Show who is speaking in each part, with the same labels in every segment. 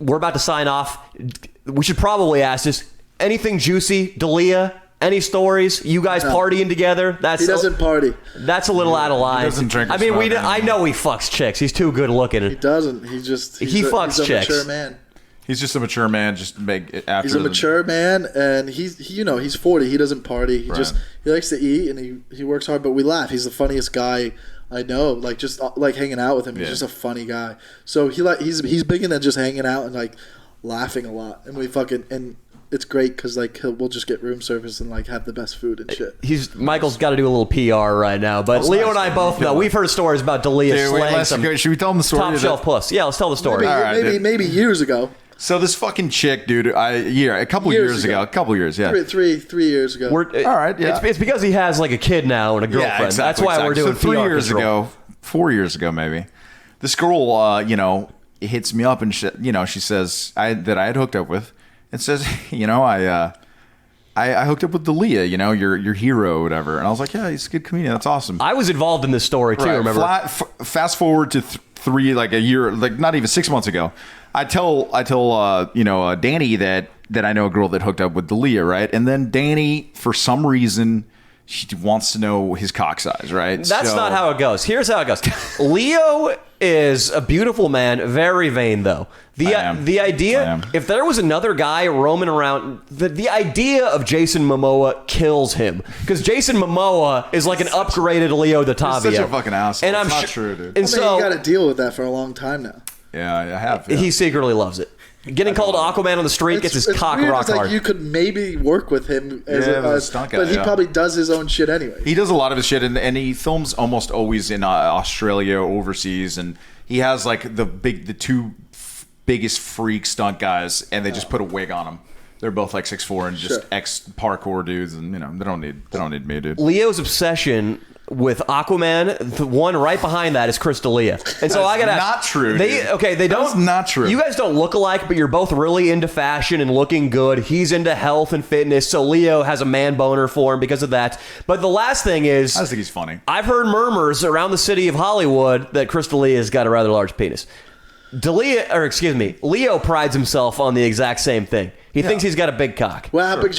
Speaker 1: we're about to sign off. We should probably ask this. Anything juicy, D'Elia? Any stories? You guys partying together?
Speaker 2: He doesn't party.
Speaker 1: That's a little out of line.
Speaker 3: He doesn't drink.
Speaker 1: I mean, I know he fucks chicks. He's too good looking.
Speaker 2: He doesn't. He fucks
Speaker 1: chicks.
Speaker 2: He's a mature man.
Speaker 3: He's just a mature man. Just make it after.
Speaker 2: He's a mature man, and he's 40. He doesn't party. He he likes to eat, and he works hard. But we laugh. He's the funniest guy I know. Like just like hanging out with him. He's just a funny guy. So he's big into just hanging out and like laughing a lot. And and it's great because like we'll just get room service and like have the best food and shit.
Speaker 1: Michael's got to do a little PR right now, but Leo and I both know we've heard stories about D'Elia slaying some
Speaker 3: should we tell them the story?
Speaker 1: Top shelf puss. Yeah, let's tell the story.
Speaker 2: Maybe years ago.
Speaker 3: So this fucking chick, dude, a couple years ago, yeah.
Speaker 2: Three years ago.
Speaker 3: All right, yeah.
Speaker 1: It's because he has like a kid now and a girlfriend.
Speaker 3: Yeah, exactly,
Speaker 1: That's why we're doing
Speaker 3: so 3
Speaker 1: PR
Speaker 3: years
Speaker 1: control.
Speaker 3: ago, 4 years ago maybe, this girl, hits me up and she says that I had hooked up with. It says, I hooked up with D'Elia, your hero or whatever. And I was like, yeah, he's a good comedian. That's awesome.
Speaker 1: I was involved in this story too, remember?
Speaker 3: Fast forward to a year, like not even 6 months ago. I tell Danny that I know a girl that hooked up with D'Elia, right? And then Danny, for some reason, she wants to know his cock size, right?
Speaker 1: That's not how it goes. Here's how it goes. Leo is a beautiful man, very vain though. The idea, if there was another guy roaming around, the idea of Jason Momoa kills him because Jason Momoa is like an upgraded Leo DiTavia.
Speaker 3: He's such a fucking asshole.
Speaker 1: And
Speaker 3: it's not true, dude.
Speaker 1: And so
Speaker 2: you got to deal with that for a long time now.
Speaker 3: Yeah, I have. Yeah.
Speaker 1: He secretly loves it. Getting called Aquaman on the street gets his cock
Speaker 2: weird.
Speaker 1: rock
Speaker 2: it's like
Speaker 1: hard.
Speaker 2: You could maybe work with him as a stunt guy, but he probably does his own shit anyway.
Speaker 3: He does a lot of his shit, and he films almost always in Australia, overseas, and he has like the two biggest freak stunt guys, and they just put a wig on them. They're both like 6'4" and just ex parkour dudes, and they don't need me, dude.
Speaker 1: Leo's obsession with Aquaman, the one right behind that is Chris D'Elia. And so I gotta
Speaker 3: not true.
Speaker 1: They don't.
Speaker 3: That's not true.
Speaker 1: You guys don't look alike, but you're both really into fashion and looking good. He's into health and fitness, so Leo has a man boner for him because of that. But the last thing is,
Speaker 3: I just think he's funny.
Speaker 1: I've heard murmurs around the city of Hollywood that Chris D'Elia's got a rather large penis. Leo prides himself on the exact same thing. He thinks he's got a big cock.
Speaker 2: Well, how big's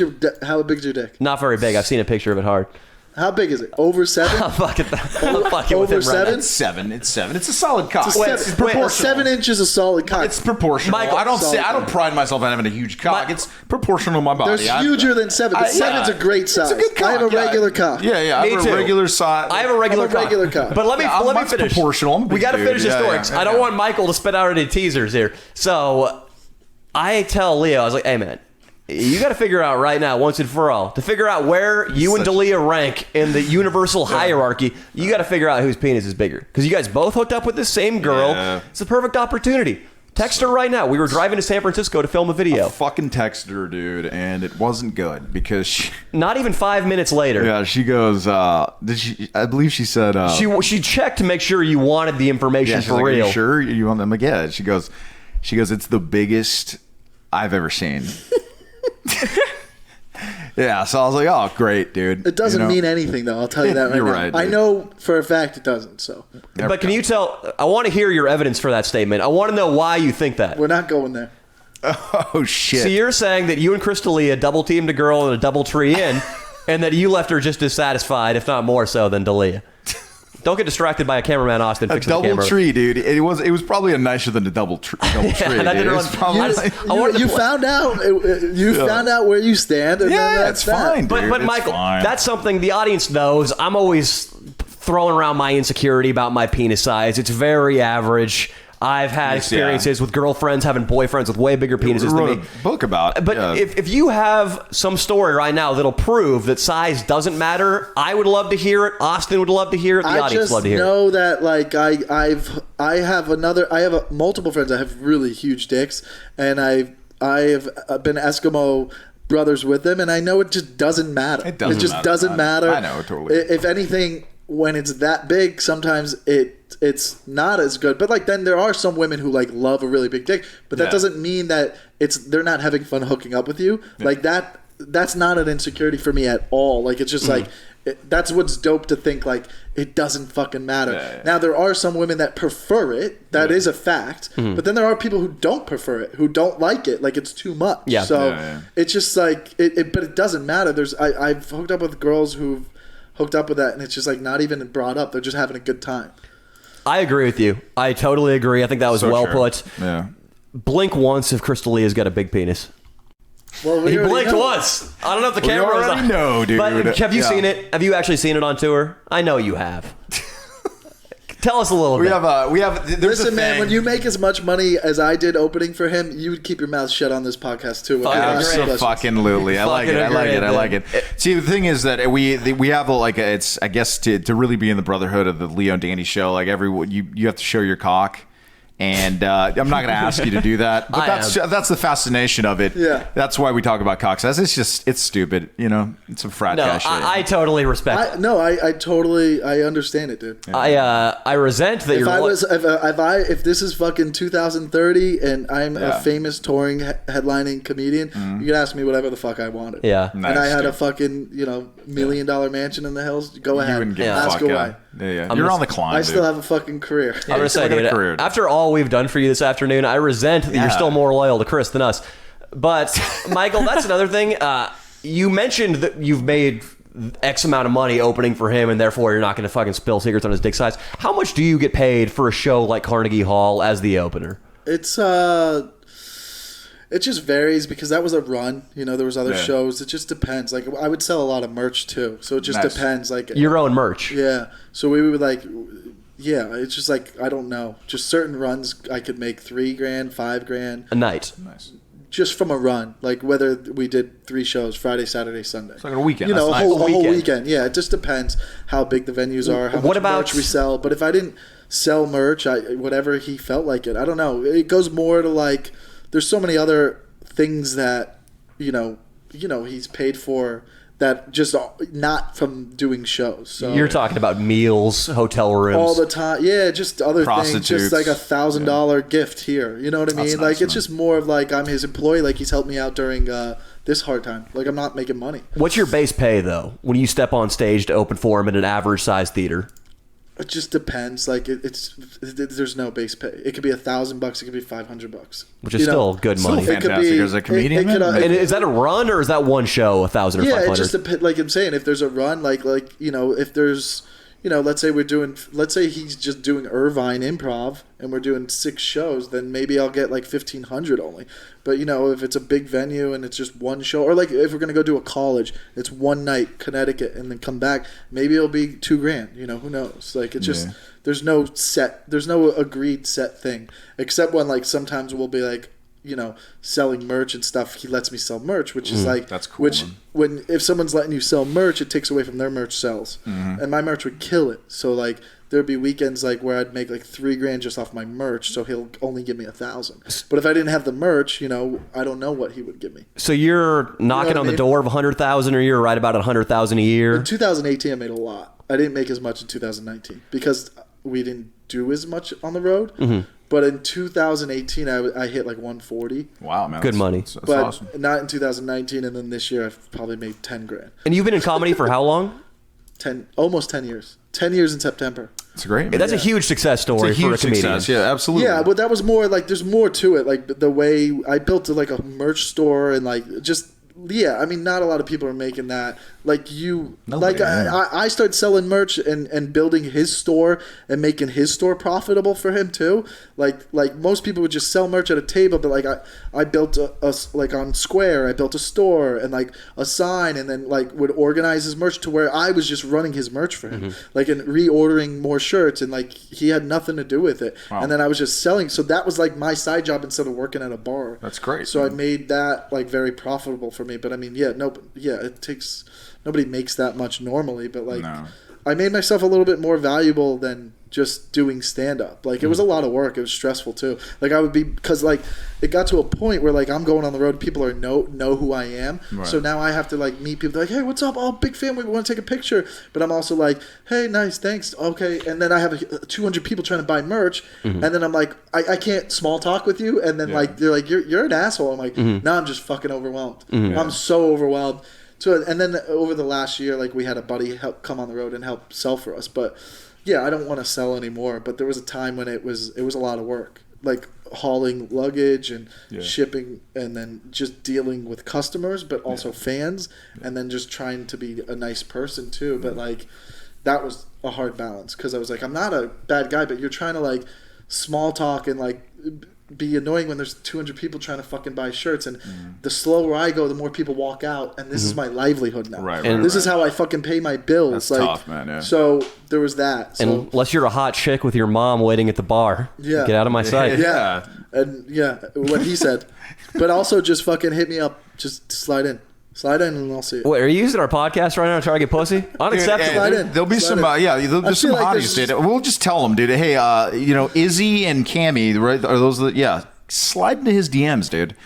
Speaker 2: your dick?
Speaker 1: Not very big. I've seen a picture of it hard.
Speaker 2: How big is it? Over 7?
Speaker 1: I'm fucking with
Speaker 2: over
Speaker 1: him
Speaker 2: 7?
Speaker 1: Right
Speaker 3: It's 7. It's 7. It's a solid cock.
Speaker 2: It's proportional. 7 inches a solid cock.
Speaker 3: It's proportional.
Speaker 1: Michael,
Speaker 3: I don't pride myself on having a huge cock. It's proportional to my body.
Speaker 2: There's huger than 7. But 7's a great size.
Speaker 3: It's a good cock.
Speaker 2: I have a regular cock.
Speaker 3: Yeah. I have a regular size.
Speaker 1: I have a regular cock. But let me finish.
Speaker 3: Proportional.
Speaker 1: We got to finish the story. I don't want Michael to spit out any teasers here. So I tell Leo, I was like, hey man, you got to figure out right now, once and for all, to figure out where you and D'Elia rank in the universal hierarchy. You got to figure out whose penis is bigger because you guys both hooked up with the same girl. Yeah. It's a perfect opportunity. Text her right now. We were driving to San Francisco to film a video.
Speaker 3: I fucking texted her, dude, and it wasn't good because
Speaker 1: not even 5 minutes later.
Speaker 3: Yeah, she goes. I believe she said.
Speaker 1: She checked to make sure you wanted the information for real.
Speaker 3: Are you sure you want them again? She goes. It's the biggest I've ever seen. Yeah, so I was like, oh, great, dude.
Speaker 2: It doesn't mean anything, though. I'll tell you that right
Speaker 3: You're
Speaker 2: now.
Speaker 3: right,
Speaker 2: I know for a fact it doesn't. So,
Speaker 1: but can you tell? I want to hear your evidence for that statement. I want to know why you think that.
Speaker 2: We're not going there.
Speaker 3: Oh shit!
Speaker 1: So you're saying that you and Chris D'Elia double teamed a girl and a double tree in, and that you left her just as satisfied, if not more so, than D'Elia. Don't get distracted by a cameraman, Austin.
Speaker 3: A double tree, dude. It was probably nicer than a double tree. You
Speaker 2: found out. You found out where you stand. And
Speaker 3: that's fine.
Speaker 1: But Michael, that's something the audience knows. I'm always throwing around my insecurity about my penis size. It's very average. I've had experiences with girlfriends having boyfriends with way bigger penises than me.
Speaker 3: A book about it.
Speaker 1: But if you have some story right now that'll prove that size doesn't matter, I would love to hear it. Austin would love to hear it. The audience would love to hear it.
Speaker 2: I just know that like I have multiple friends that have really huge dicks, and I have been Eskimo brothers with them, and I know it just doesn't matter. It just doesn't matter.
Speaker 3: I know, totally.
Speaker 2: If anything, when it's that big, sometimes it's not as good. But like then there are some women who like love a really big dick, but that doesn't mean that they're not having fun hooking up with you. Yeah. Like that's not an insecurity for me at all. Like it's just like that's what's dope to think like it doesn't fucking matter.
Speaker 3: Yeah.
Speaker 2: Now there are some women that prefer it. That is a fact. But then there are people who don't prefer it, who don't like it. Like it's too much.
Speaker 1: Yeah.
Speaker 2: So it's just like but it doesn't matter. I've hooked up with girls who've hooked up with that, and it's just like not even brought up. They're just having a good time.
Speaker 1: I agree with you. I totally agree. I think that was well put.
Speaker 3: Yeah.
Speaker 1: Blink once if Crystal Leah's got a big penis.
Speaker 2: Well,
Speaker 1: He blinked once. I don't know if the camera was
Speaker 3: already
Speaker 1: on.
Speaker 3: know, dude.
Speaker 1: But have you seen it? Have you actually seen it on tour? I know you have. Tell us a little bit.
Speaker 2: Listen, man, when you make as much money as I did opening for him, you would keep your mouth shut on this podcast too.
Speaker 3: Absolutely. I like it. See, the thing is that we have like it's I guess to really be in the brotherhood of the Leo and Danny show. Like you have to show your cock. And I'm not going to ask you to do that, but that's the fascination of it.
Speaker 2: Yeah,
Speaker 3: that's why we talk about cocks. It's stupid, you know. It's a frat guy shit.
Speaker 1: I totally respect.
Speaker 2: I totally understand it, dude.
Speaker 1: Yeah. I resent that
Speaker 2: if this is fucking 2030 and I'm a famous touring headlining comedian, you can ask me whatever the fuck I wanted.
Speaker 1: Yeah,
Speaker 2: and I had a fucking $1 million mansion in the hills. Go ahead, ask away.
Speaker 3: Yeah. You're on the climb.
Speaker 2: I still have a fucking career.
Speaker 1: I'm gonna say, dude, after all we've done for you this afternoon, I resent that you're still more loyal to Chris than us. But Michael, that's another thing. You mentioned that you've made X amount of money opening for him, and therefore you're not going to fucking spill secrets on his dick size. How much do you get paid for a show like Carnegie Hall as the opener?
Speaker 2: It just varies because that was a run. You know, there was other shows. It just depends. Like I would sell a lot of merch too, so it just depends. Like
Speaker 1: your own merch.
Speaker 2: Yeah. So we would like, it's just like I don't know. Just certain runs I could make $3,000, $5,000
Speaker 1: a night.
Speaker 3: Nice.
Speaker 2: Just from a run, like whether we did 3 shows, Friday, Saturday, Sunday.
Speaker 3: It's like a weekend.
Speaker 2: You know, a whole weekend. Yeah, it just depends how big the venues are, how much merch we sell. But if I didn't sell merch, whatever he felt like it. I don't know. It goes more to like. There's so many other things that, you know, he's paid for that just not from doing shows. So
Speaker 1: you're talking about meals, hotel rooms.
Speaker 2: all the time. Yeah, just other things. Just like $1,000 gift here. You know what I mean?
Speaker 3: That's
Speaker 2: like
Speaker 3: nice,
Speaker 2: it's just more of like I'm his employee. Like he's helped me out during this hard time. Like I'm not making money.
Speaker 1: What's your base pay though when you step on stage to open for him in an average sized theater?
Speaker 2: It just depends. Like there's no base pay. It could be $1,000. It could be $500.
Speaker 1: Which is still good money.
Speaker 3: Still fantastic as a comedian.
Speaker 1: And is that a run or is that one show, 1,000 or 500?
Speaker 2: Yeah, it just depends. Like I'm saying, if there's a run, like if there's, let's say he's just doing Irvine Improv and we're doing 6 shows, then maybe I'll get like $1,500 only. But if it's a big venue and it's just one show, or like if we're gonna go to a college, it's one night, Connecticut, and then come back, maybe it'll be $2,000. Who knows? Like it's just there's no agreed set thing, except when like sometimes we'll be like, selling merch and stuff. He lets me sell merch, which is like
Speaker 3: that's cool.
Speaker 2: If someone's letting you sell merch, it takes away from their merch sales, and my merch would kill it. So like there'd be weekends like where I'd make like $3,000 just off my merch, so he'll only give me $1,000. But if I didn't have the merch, I don't know what he would give me.
Speaker 1: So you're knocking on the door of 100,000, or you're right about 100,000 a year.
Speaker 2: In 2018, I made a lot. I didn't make as much in 2019 because we didn't do as much on the road. Mm-hmm. But in 2018, I hit like 140.
Speaker 3: Wow, man.
Speaker 1: Good money.
Speaker 3: That's
Speaker 2: but
Speaker 3: awesome.
Speaker 2: Not in 2019, and then this year I've probably made $10,000.
Speaker 1: And you've been in comedy for how long?
Speaker 2: Almost 10 years. 10 years in September.
Speaker 3: It's great. Man.
Speaker 1: That's a huge success story for a comedian.
Speaker 3: Success. Yeah, absolutely.
Speaker 2: Yeah, but that was more like there's more to it. Like the way I built like a merch store and like just. Yeah, I mean, not a lot of people are making that. Like I started selling merch and building his store and making his store profitable for him too. Like most people would just sell merch at a table, but like I built a like on Square, I built a store and like a sign, and then like would organize his merch to where I was just running his merch for him, like and reordering more shirts, and like he had nothing to do with it. Wow. And then I was just selling. So that was like my side job instead of working at a bar.
Speaker 3: That's great.
Speaker 2: So I made that like very profitable for me. But I mean, it takes. Nobody makes that much normally, but like I made myself a little bit more valuable than just doing stand-up. Like it was a lot of work. It was stressful too. Like I would be, because like it got to a point where like I'm going on the road, people know who I am. Right. So now I have to like meet people like, hey, what's up? Oh, big fan. We want to take a picture. But I'm also like, hey, nice, thanks. Okay. And then I have 200 people trying to buy merch. Mm-hmm. And then I'm like, I can't small talk with you. And then like they're like, you're an asshole. I'm like, no, I'm just fucking overwhelmed. Mm-hmm. I'm so overwhelmed. So and then over the last year, like we had a buddy help come on the road and help sell for us. But yeah, I don't want to sell anymore. But there was a time when it was a lot of work, like hauling luggage and shipping, and then just dealing with customers, but also fans, and then just trying to be a nice person too. But like that was a hard balance because I was like, I'm not a bad guy, but you're trying to like small talk and like be annoying when there's 200 people trying to fucking buy shirts, and the slower I go, the more people walk out, and this is my livelihood now. This is how I fucking pay my bills.
Speaker 3: That's tough, man. Yeah.
Speaker 2: So there was that. So,
Speaker 1: and unless you're a hot chick with your mom waiting at the bar, get out of my sight.
Speaker 2: Yeah, and what he said, but also just fucking hit me up, just slide in. Slide in and I'll see it.
Speaker 1: Wait, are you using our podcast right now to try to get pussy? Unacceptable.
Speaker 2: Slide in.
Speaker 3: There'll be
Speaker 2: Slide
Speaker 3: some,
Speaker 2: in.
Speaker 3: there'll be some
Speaker 2: like
Speaker 3: hotties, dude. We'll just tell them, dude. Hey, Izzy and Cammy, right? Are those slide into his DMs, dude.